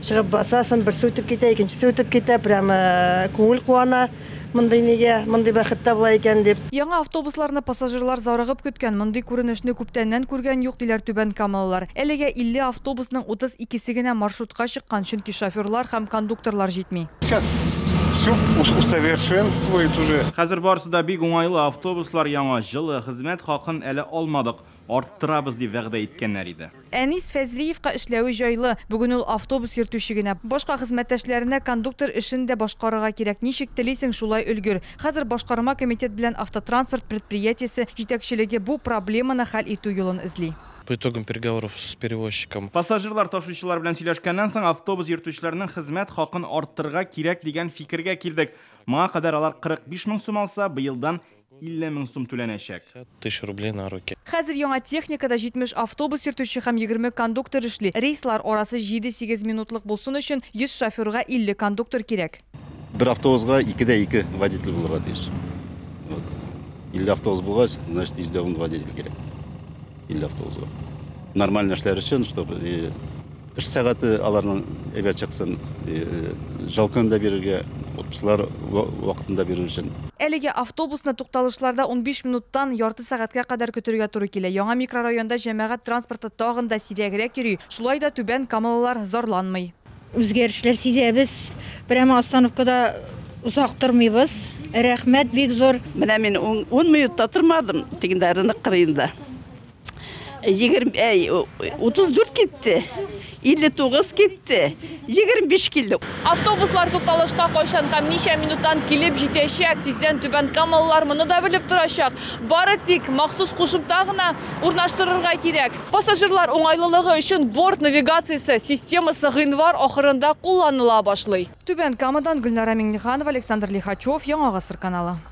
Шығып басасын, бір сөйтіп кете, екінші сөйтіп кете, прямо көңіл қуана. Мындай неге, мындай бақытта була екен деп. Яңа автобусларны пассажирлар зарыгып көткән, мындай күренешне күптәннән күргән юк диләр Түбән Камаллылар. Әлегә 50 автобусның 32-се генә маршрутка чыккан, чөнки шоферлар һәм кондукторлар җитми. Сейчас все усовершенствует уже. Хәзер барысы да бик уңайлы, автобуслар яңа, җылы, хезмәт хакын әле алмадык. Арттырабыз дип вәгъдә иткәннәр иде. Әнис Фәзриевка эшләве җайлы. Бүген ул автобус йөртүче генә. Башка хезмәттәшләренә кондуктор эшен дә башкарырга кирәк. Ничек телисең, шулай өлгер. Хәзер башкарма комитет белән автотранспорт предприятиесе җитәкчелеге бу проблеманы хәл итү юлын эзли. По итогам переговоров с перевозчиком. Пассажирлар ташучылар белән сөйләшкәннән соң автобус йөртүчеләрнең хезмәт хакын арттырырга кирәк дигән фикергә килдек. Моңа кадәр алар 45 мең сум алса, быелдан 50 мең сум түләнәчәк. 1000 рублей на руки. Хәзер яңа техникада 70 автобус йөртүче һәм 20 кондуктор эшли. Рейслар арасы 7-8 минутлык булсын өчен 100 шоферга 50 кондуктор кирәк. Бір автобусга 2-2 водитель булырга тиеш. 50 автобус булгач, значит 100 водитель кирәк. 50 автобусга. Нормально эшләр өчен, чтобы эш сәгате аларның әгәр чыксын, жалкында бирергә, отпусклар вакытында бирер өчен. Әлегә автобусны тукталышларда 15 минуттан ярты сәгатькә кадәр көтәргә туры килә. Яңа микрорайонда җәмәгать транспорты тагын да сирәгрәк йөри. Шулай да Түбән Камаллылар зарланмый. Үзгәрешләр сизәбез. Прямо остановкада узак тормыйбыз. Рәхмәт бик зур. Менә мин 10 минутта тормадым, тигендәрне кырыйында. 34 кетті, 59 кетті, 25 келді. Автобуслар тукталышка кайчан һәм ничә минуттан килеп җитәчәк, тиздән Түбән Камаллылар моны да белеп торачак. Бары тик махсус кушымта гына урнаштырырга кирәк. Пассажирлар уңайлылыгы өчен борт навигациясе системасы гыйнвар ахырында кулланыла башлый. Түбән Камадан Гөлнара Миңнеханова, Александр Лихачев, Яңа гасыр каналы.